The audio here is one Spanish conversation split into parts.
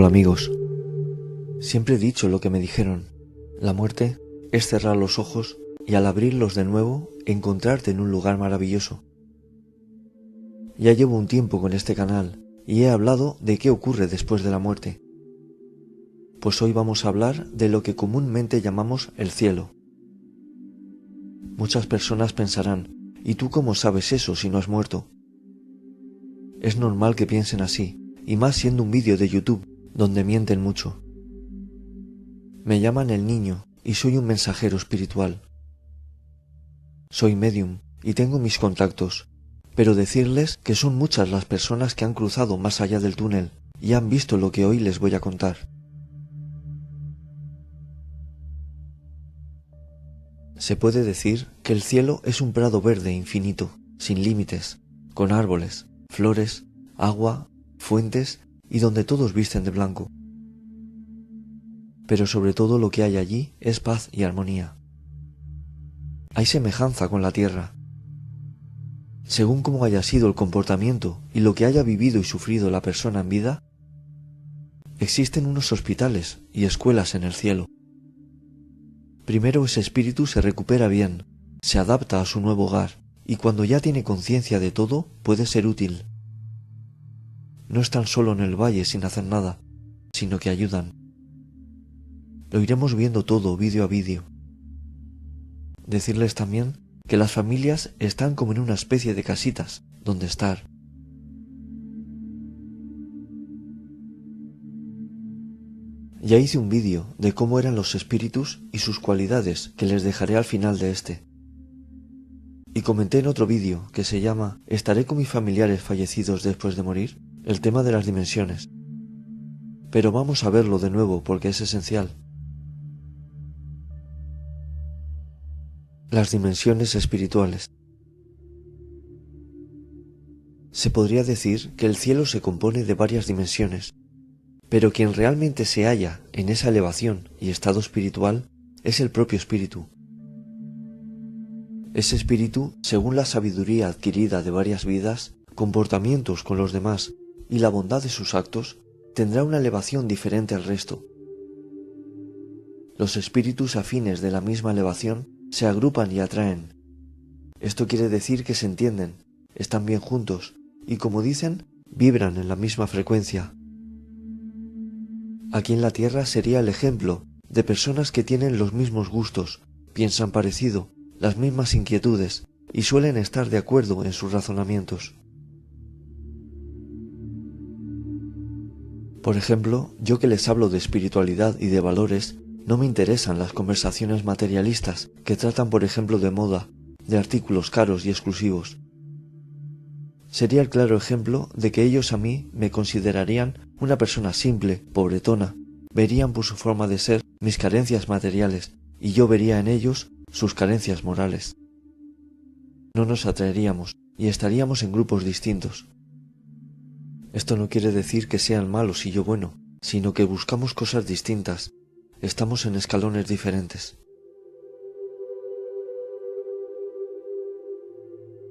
Hola amigos, siempre he dicho lo que me dijeron, la muerte es cerrar los ojos y al abrirlos de nuevo encontrarte en un lugar maravilloso. Ya llevo un tiempo con este canal y he hablado de qué ocurre después de la muerte. Pues hoy vamos a hablar de lo que comúnmente llamamos el cielo. Muchas personas pensarán, ¿y tú cómo sabes eso si no has muerto? Es normal que piensen así, y más siendo un vídeo de YouTube, donde mienten mucho. Me llaman el niño y soy un mensajero espiritual. Soy medium y tengo mis contactos, pero decirles que son muchas las personas que han cruzado más allá del túnel y han visto lo que hoy les voy a contar. Se puede decir que el cielo es un prado verde infinito, sin límites, con árboles, flores, agua, fuentes y donde todos visten de blanco. Pero sobre todo lo que hay allí es paz y armonía. Hay semejanza con la tierra. Según cómo haya sido el comportamiento y lo que haya vivido y sufrido la persona en vida, existen unos hospitales y escuelas en el cielo. Primero ese espíritu se recupera bien, se adapta a su nuevo hogar y cuando ya tiene conciencia de todo puede ser útil. No están solo en el valle sin hacer nada, sino que ayudan. Lo iremos viendo todo vídeo a vídeo. Decirles también que las familias están como en una especie de casitas donde estar. Ya hice un vídeo de cómo eran los espíritus y sus cualidades que les dejaré al final de este. Y comenté en otro vídeo que se llama ¿Estaré con mis familiares fallecidos después de morir? El tema de las dimensiones. Pero vamos a verlo de nuevo porque es esencial. Las dimensiones espirituales. Se podría decir que el cielo se compone de varias dimensiones, pero quien realmente se halla en esa elevación y estado espiritual es el propio espíritu. Ese espíritu, según la sabiduría adquirida de varias vidas, comportamientos con los demás y la bondad de sus actos, tendrá una elevación diferente al resto. Los espíritus afines de la misma elevación se agrupan y atraen. Esto quiere decir que se entienden, están bien juntos y, como dicen, vibran en la misma frecuencia. Aquí en la Tierra sería el ejemplo de personas que tienen los mismos gustos, piensan parecido, las mismas inquietudes y suelen estar de acuerdo en sus razonamientos. Por ejemplo, yo que les hablo de espiritualidad y de valores, no me interesan las conversaciones materialistas que tratan, por ejemplo, de moda, de artículos caros y exclusivos. Sería el claro ejemplo de que ellos a mí me considerarían una persona simple, pobretona, verían por su forma de ser mis carencias materiales y yo vería en ellos sus carencias morales. No nos atraeríamos y estaríamos en grupos distintos. Esto no quiere decir que sean malos y yo bueno, sino que buscamos cosas distintas. Estamos en escalones diferentes.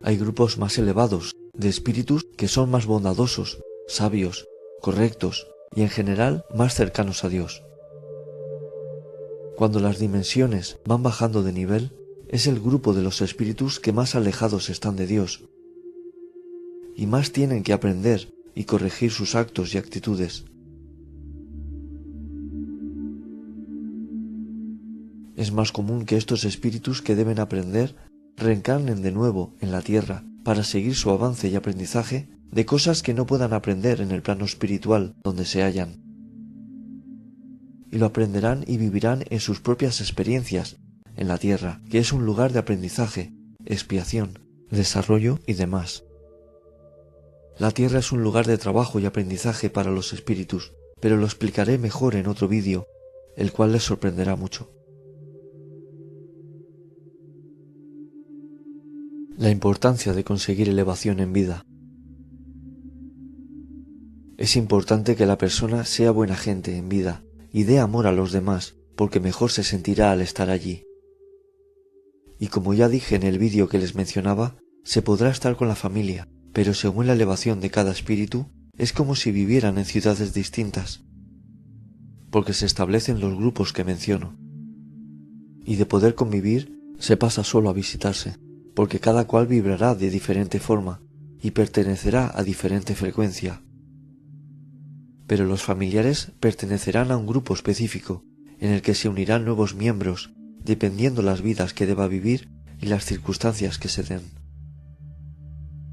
Hay grupos más elevados, de espíritus que son más bondadosos, sabios, correctos y en general más cercanos a Dios. Cuando las dimensiones van bajando de nivel, es el grupo de los espíritus que más alejados están de Dios y más tienen que aprender y corregir sus actos y actitudes. Es más común que estos espíritus que deben aprender reencarnen de nuevo en la tierra para seguir su avance y aprendizaje de cosas que no puedan aprender en el plano espiritual donde se hallan. Y lo aprenderán y vivirán en sus propias experiencias en la tierra, que es un lugar de aprendizaje, expiación, desarrollo y demás. La tierra es un lugar de trabajo y aprendizaje para los espíritus, pero lo explicaré mejor en otro vídeo, el cual les sorprenderá mucho. La importancia de conseguir elevación en vida. Es importante que la persona sea buena gente en vida y dé amor a los demás, porque mejor se sentirá al estar allí. Y como ya dije en el vídeo que les mencionaba, se podrá estar con la familia, pero según la elevación de cada espíritu, es como si vivieran en ciudades distintas. porque se establecen los grupos que menciono. Y de poder convivir, se pasa solo a visitarse, porque cada cual vibrará de diferente forma y pertenecerá a diferente frecuencia. Pero los familiares pertenecerán a un grupo específico, en el que se unirán nuevos miembros, dependiendo las vidas que deba vivir y las circunstancias que se den.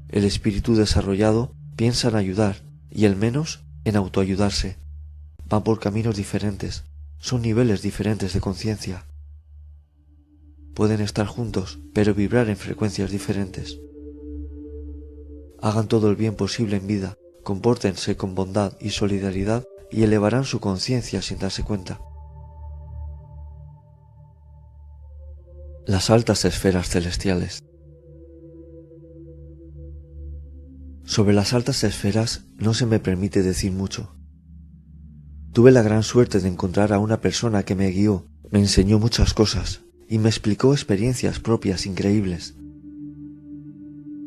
El espíritu desarrollado piensa en ayudar y el menos en autoayudarse. Van por caminos diferentes, son niveles diferentes de conciencia. Pueden estar juntos, pero vibrar en frecuencias diferentes. Hagan todo el bien posible en vida, compórtense con bondad y solidaridad y elevarán su conciencia sin darse cuenta. Las altas esferas celestiales. Sobre las altas esferas no se me permite decir mucho. Tuve la gran suerte de encontrar a una persona que me guió, me enseñó muchas cosas y me explicó experiencias propias increíbles.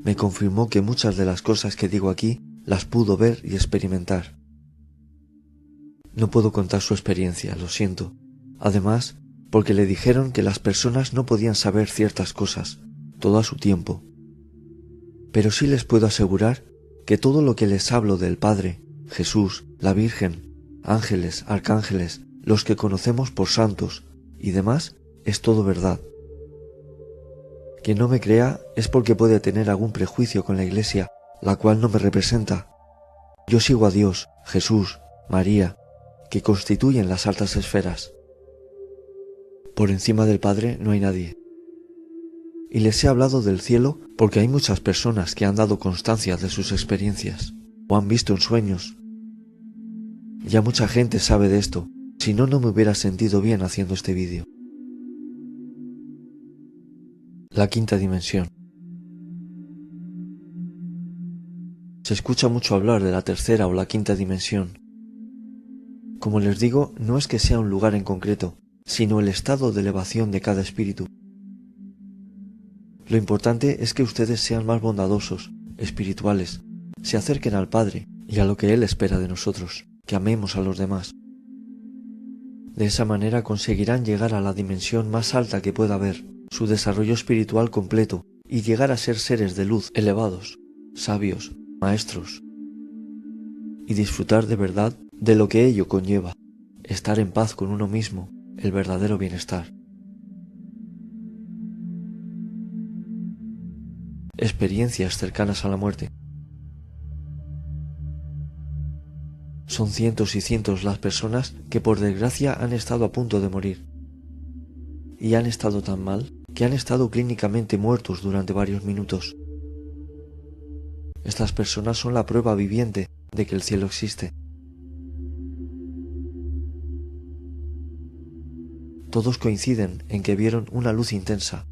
Me confirmó que muchas de las cosas que digo aquí las pudo ver y experimentar. No puedo contar su experiencia, lo siento. Además, porque le dijeron que las personas no podían saber ciertas cosas, todo a su tiempo. Pero sí les puedo asegurar que todo lo que les hablo del Padre, Jesús, la Virgen, ángeles, arcángeles, los que conocemos por santos y demás, es todo verdad. Quien no me crea es porque puede tener algún prejuicio con la Iglesia, la cual no me representa. Yo sigo a Dios, Jesús, María, que constituyen las altas esferas. Por encima del Padre no hay nadie. Y les he hablado del cielo porque hay muchas personas que han dado constancia de sus experiencias, o han visto en sueños. Ya mucha gente sabe de esto, si no, no me hubiera sentido bien haciendo este vídeo. La quinta dimensión. Se escucha mucho hablar de la tercera o la quinta dimensión. Como les digo, no es que sea un lugar en concreto, sino el estado de elevación de cada espíritu. Lo importante es que ustedes sean más bondadosos, espirituales, se acerquen al Padre y a lo que Él espera de nosotros, que amemos a los demás. De esa manera conseguirán llegar a la dimensión más alta que pueda haber, su desarrollo espiritual completo, y llegar a ser seres de luz elevados, sabios, maestros, y disfrutar de verdad de lo que ello conlleva, estar en paz con uno mismo, el verdadero bienestar. Experiencias cercanas a la muerte. Son cientos y cientos las personas que por desgracia han estado a punto de morir. Y han estado tan mal que han estado clínicamente muertos durante varios minutos. Estas personas son la prueba viviente de que el cielo existe. Todos coinciden en que vieron una luz intensa.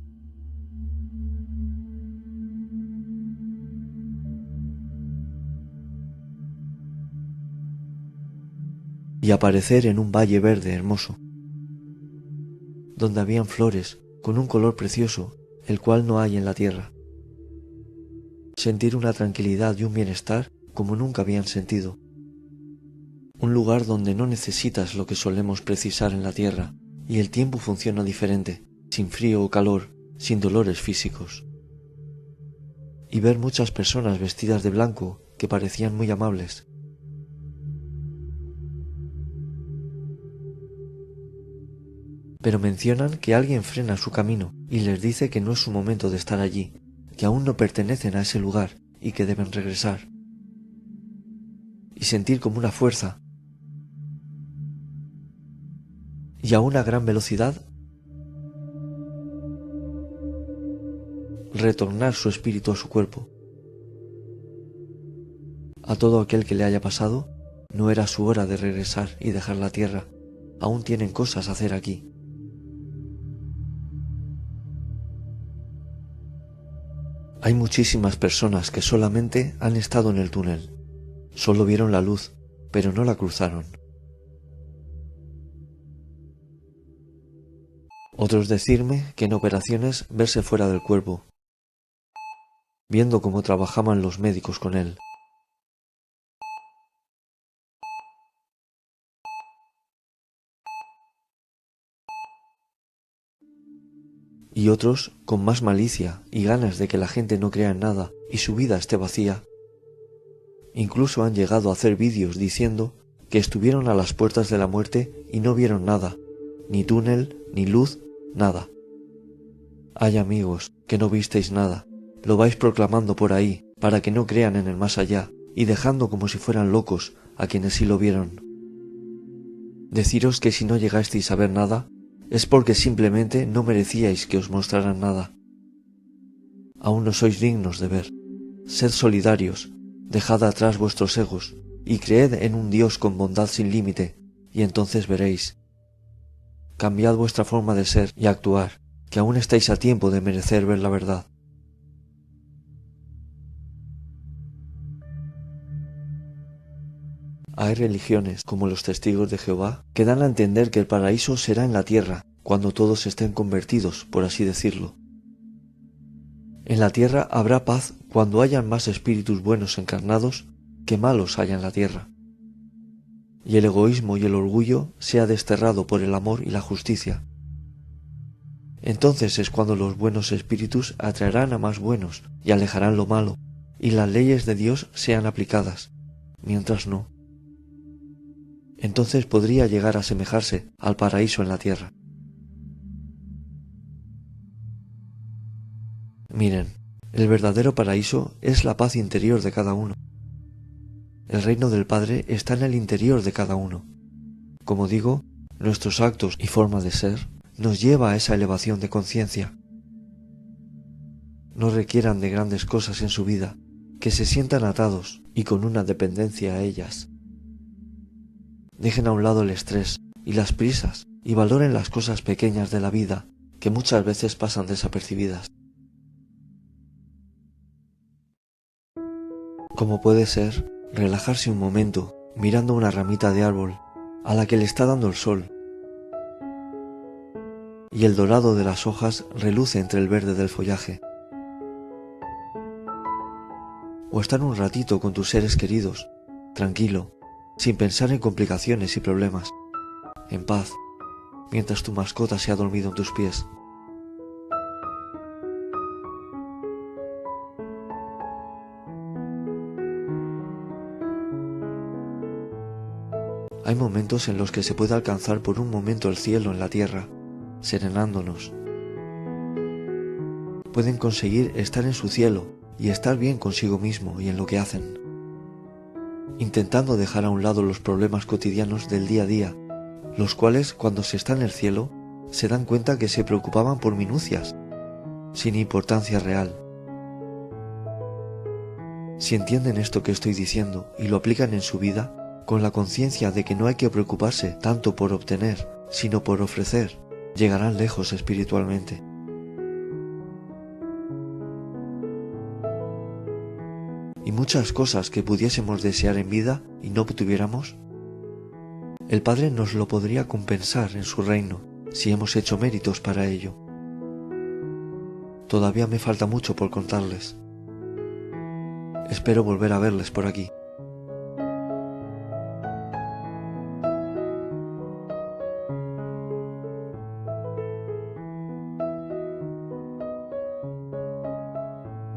Y aparecer en un valle verde hermoso, donde habían flores con un color precioso, el cual no hay en la tierra. Sentir una tranquilidad y un bienestar como nunca habían sentido. Un lugar donde no necesitas lo que solemos precisar en la tierra, y el tiempo funciona diferente, sin frío o calor, sin dolores físicos. Y ver muchas personas vestidas de blanco que parecían muy amables. Pero mencionan que alguien frena su camino y les dice que no es su momento de estar allí, que aún no pertenecen a ese lugar y que deben regresar. Y sentir como una fuerza y a una gran velocidad retornar su espíritu a su cuerpo. A todo aquel que le haya pasado, no era su hora de regresar y dejar la tierra, aún tienen cosas a hacer aquí. Hay muchísimas personas que solamente han estado en el túnel, solo vieron la luz, pero no la cruzaron. Otros decirme que en operaciones verse fuera del cuerpo, viendo cómo trabajaban los médicos con él. y otros con más malicia y ganas de que la gente no crea en nada y su vida esté vacía. Incluso han llegado a hacer vídeos diciendo que estuvieron a las puertas de la muerte y no vieron nada, ni túnel, ni luz, nada. Ay amigos, que no visteis nada, lo vais proclamando por ahí para que no crean en el más allá y dejando como si fueran locos a quienes sí lo vieron. Deciros que si no llegasteis a ver nada, es porque simplemente no merecíais que os mostraran nada. Aún no sois dignos de ver. Sed solidarios, dejad atrás vuestros egos y creed en un Dios con bondad sin límite, y entonces veréis. Cambiad vuestra forma de ser y actuar, que aún estáis a tiempo de merecer ver la verdad. Hay religiones, como los testigos de Jehová, que dan a entender que el paraíso será en la tierra, cuando todos estén convertidos, por así decirlo. En la tierra habrá paz cuando hayan más espíritus buenos encarnados que malos haya en la tierra. Y el egoísmo y el orgullo sea desterrado por el amor y la justicia. Entonces es cuando los buenos espíritus atraerán a más buenos y alejarán lo malo, y las leyes de Dios sean aplicadas, mientras no. Entonces podría llegar a asemejarse al paraíso en la tierra. Miren, el verdadero paraíso es la paz interior de cada uno. El reino del Padre está en el interior de cada uno. Como digo, nuestros actos y forma de ser nos lleva a esa elevación de conciencia. No requieran de grandes cosas en su vida, que se sientan atados y con una dependencia a ellas. Dejen a un lado el estrés y las prisas y valoren las cosas pequeñas de la vida que muchas veces pasan desapercibidas. Como puede ser relajarse un momento mirando una ramita de árbol a la que le está dando el sol y el dorado de las hojas reluce entre el verde del follaje. O estar un ratito con tus seres queridos, tranquilo, sin pensar en complicaciones y problemas, en paz, mientras tu mascota se ha dormido en tus pies. Hay momentos en los que se puede alcanzar por un momento el cielo en la tierra, serenándonos. Pueden conseguir estar en su cielo y estar bien consigo mismo y en lo que hacen, intentando dejar a un lado los problemas cotidianos del día a día, los cuales cuando se está en el cielo se dan cuenta que se preocupaban por minucias, sin importancia real. Si entienden esto que estoy diciendo y lo aplican en su vida, con la conciencia de que no hay que preocuparse tanto por obtener, sino por ofrecer, llegarán lejos espiritualmente. Y muchas cosas que pudiésemos desear en vida y no tuviéramos, el Padre nos lo podría compensar en su reino si hemos hecho méritos para ello. Todavía me falta mucho por contarles. Espero volver a verles por aquí.